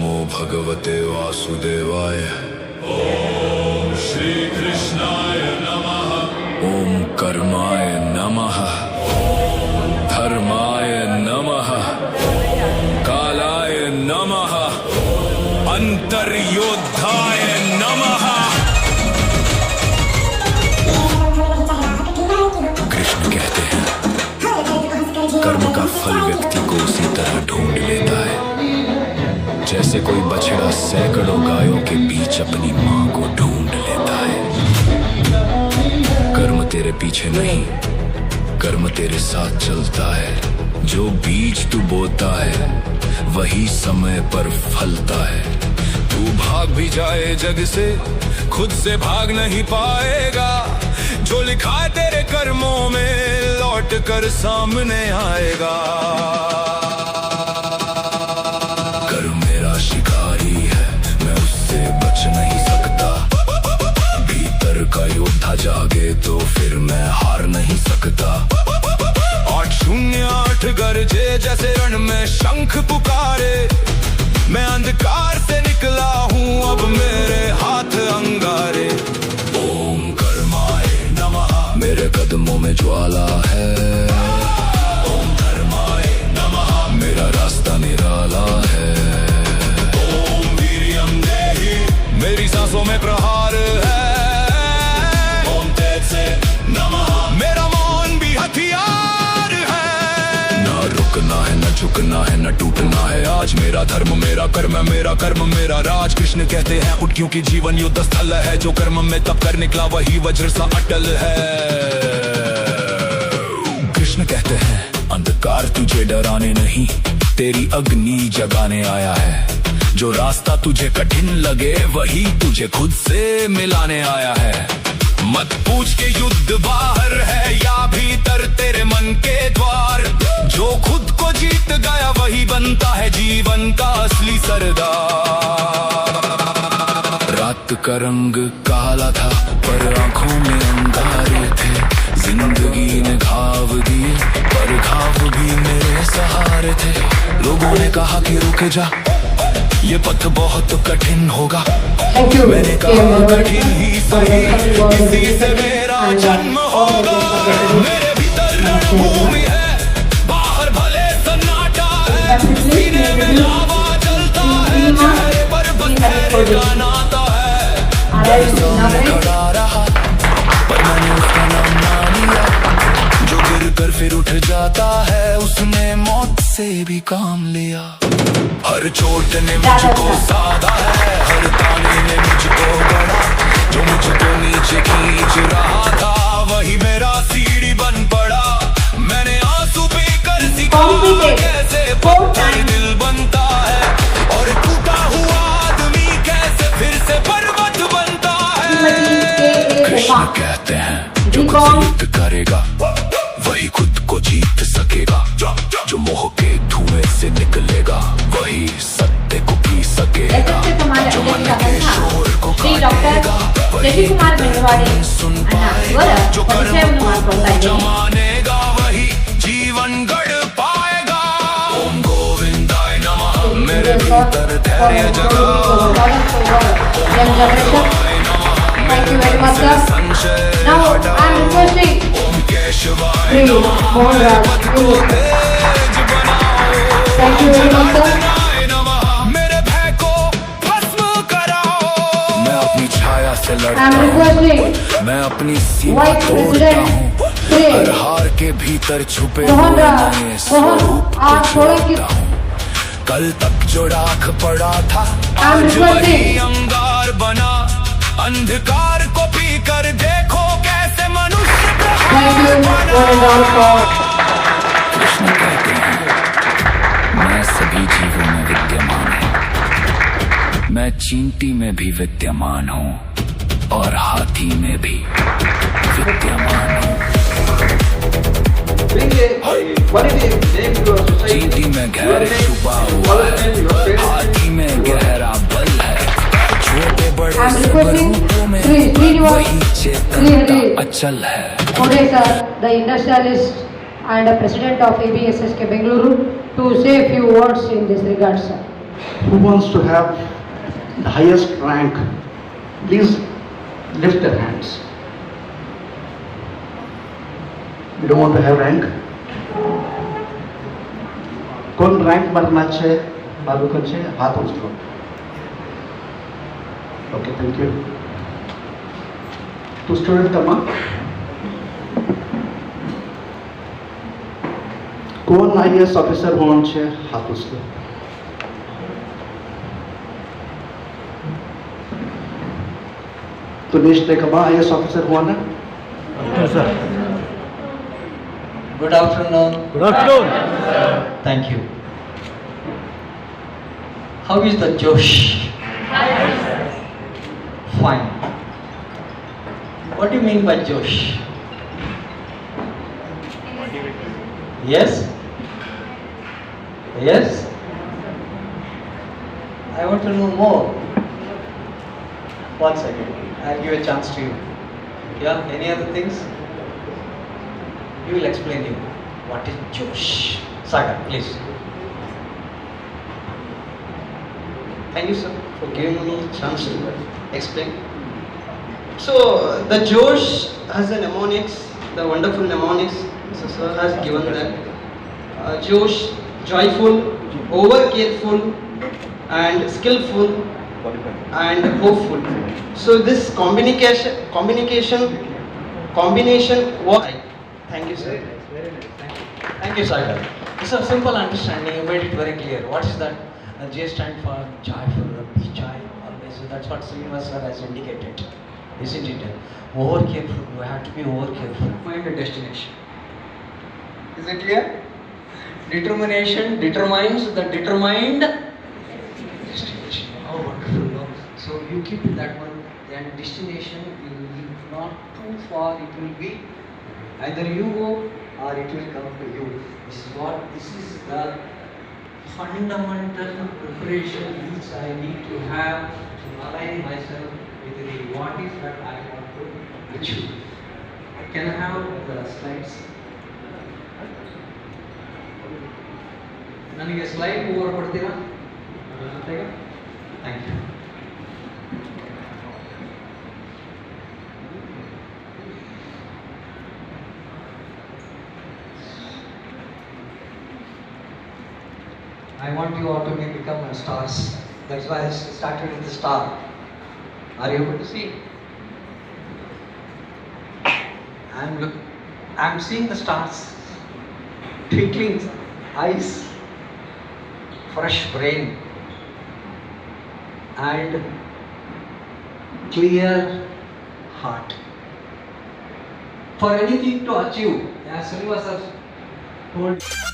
नमो भगवते वासुदेवाय। ओम श्री कृष्णाय नमः। ओम कर्माय नमः। धर्माय नमः। कालाय नमः। अंतर्योद्धाय नमः। कृष्ण कहते हैं कर्म का फल व्यक्ति को उसी तरह ढूंढ लेता है जैसे कोई बछड़ा सैकड़ों गायों के बीच अपनी मां को ढूंढ लेता है। कर्म तेरे पीछे नहीं, कर्म तेरे साथ चलता है। जो बीज तू बोता है वही समय पर फलता है। तू भाग भी जाए जग से, खुद से भाग नहीं पाएगा। जो लिखा है तेरे कर्मों में लौट कर सामने आएगा। कर्म मेरा शिकारी है, मैं उससे बच नहीं सकता। भीतर का योद्धा जागे तो फिर मैं हार नहीं सकता। 808 गरजे जैसे रण में शंख पुकारे। मैं अंधकार से निकला हूँ, अब मेरे हाथ अंगारे। ओम कर्माय नमः। मेरे कदमों में ज्वाला है। ओम धर्माय नमः। मेरा रास्ता निराला है। ओम वीर्यं देहि। मेरी सांसों में प्रहार है। ओम तेज से नमः। मेरा मौन भी हथियार है। ना रुकना है, न झुकना है, न टूटना है। आज मेरा धर्म मेरा कर्म, मेरा कर्म मेरा राज। कृष्ण कहते हैं उठ क्योंकि जीवन युद्ध स्थल है। जो कर्म में तप कर निकला वही वज्र सा अटल है। कृष्ण कहते हैं अंधकार तुझे डराने नहीं, तेरी अग्नि जगाने आया है। जो रास्ता तुझे कठिन लगे वही तुझे खुद से मिलाने आया है। मत पूछ के युद्ध बाहर है या भीतर तेरे मन के द्वार। जो खुद को जीत गया वही बनता है जीवन का असली सरदार। रात का रंग काला था पर आंखों में अंगारे थे। जिंदगी ने घाव दिए पर घाव भी मेरे सहारे थे। लोगों ने कहा कि रुक जा, ये पथ बहुत कठिन होगा। मैंने कहा कठिन ही सही, इसी से मेरा जन्म होगा। मेरे भीतर रणभूमि है, बाहर भले सन्नाटा है। सीने में लावा जलता है, चेहरे पर बंधेरे का नाता है। सामने खड़ा रहा पर मैंने उसका नाम ना लिया। जो गिर कर फिर उठ जाता है उसने मौत से भी काम लिया। हर चोट ने मुझको साधा है, हर ताने ने मुझको गढ़ा। जो मुझको नीचे खींच रहा था वही मेरा सीढ़ी बन पड़ा। मैंने आंसू पीकर सीखा कैसे पत्थर दिल बनता है। और टूटा हुआ आदमी कैसे फिर से पर्वत बनता है। कृष्ण कहते हैं जो खुद युद्ध करेगा वही खुद को जीत सकेगा। जो मोह के धुएं से निकलेगा वही सत्य को पी सकेगा। जो मन के शोर को काटेगा वही सुन पाएगा। जो कर्म को जमानेगा वही जीवन गढ़ पाएगा। ओम गोविंदाय नमः। मेरे भीतर धैर्य जगा। Thank you very much, sir. Now I am requesting Om केशवाय Sri नमः। Mohan Raj. Thank you very much, sir. मेरे भय को भस्म कराओ। मैं अपनी छाया से I लड़ता am हूँ, requesting मैं अपनी सीमा Vice तोड़ता President हूँ। Sri हर हार के भीतर छुपे मोहन हुए राज, नए मोहन, स्वरूप को आप थोड़ा जोड़ता हूँ। कल तक जो राख पड़ा था I'm आज वही requesting अंगार बना। अंधकार को पी कर देखो कैसे मनुष्य Thank you one and all for Krishna कहते हैं मैं सभी जीवों में विद्यमान हूँ। मैं चींटी में भी विद्यमान हूँ और हाथी में भी विद्यमान हूँ। चींटी में गहर छुपा हुआ है, हाथी में गहरा बल है। छोटे बड़े I'm सब requesting रूपों में Sri Srinivas वही चेतन Sri का अचल है। Today, sir, the industrialist and the president of ABSSK Bengaluru, to say a few words in this regard, sir. who wants to have the highest rank? Please lift their hands. You don't want to have rank? कौन rank बनना છે બાળકો છે હાથ ઉંચકો. Okay, thank you. તો student તમા કોણ આઈએએસ ઓફિસર હોવાનું છે હાથ ઉંચકો. તો નેક્સ્ટ દેખવા આઈએએસ ઓફિસર હોવાના. Good afternoon. Good afternoon. Thank you. How is the Josh? Fine. What do you mean by Josh? Yes? Yes? I want to know more. One second. I'll give a chance to you. Yeah? Any other things? We will explain you what is Josh. Sagar, please. Thank you, sir, for giving me a chance to explain. So, the Josh has a mnemonics, the wonderful mnemonics. So, sir has given that. Josh, joyful, over careful, and skillful, and hopeful. So, this combination work. Thank you, sir. Thank you, Sagar. It's a simple understanding. You made it very clear. What is that? J stand for joyful, be joy always. So that's what Srinivas sir has indicated, isn't it? Over careful. You have to be over careful. Find a destination. Is it clear? Determination determines the determined destination. How wonderful! No? So you keep that one. Then destination will be not too far. It will be either you go or it will come to you. This is the fundamental preparation which I need to have to align myself with the what is that I want to achieve. Can I have the slides? ನನಗೆ slide over ಕೊಡ್ತೀರಾ? Thank you. I want you all to become stars. That's why I started with the star. Are you able to see? I'm seeing the stars, twinkling eyes, fresh brain, and clear heart. For anything to achieve, as Srinivas has told.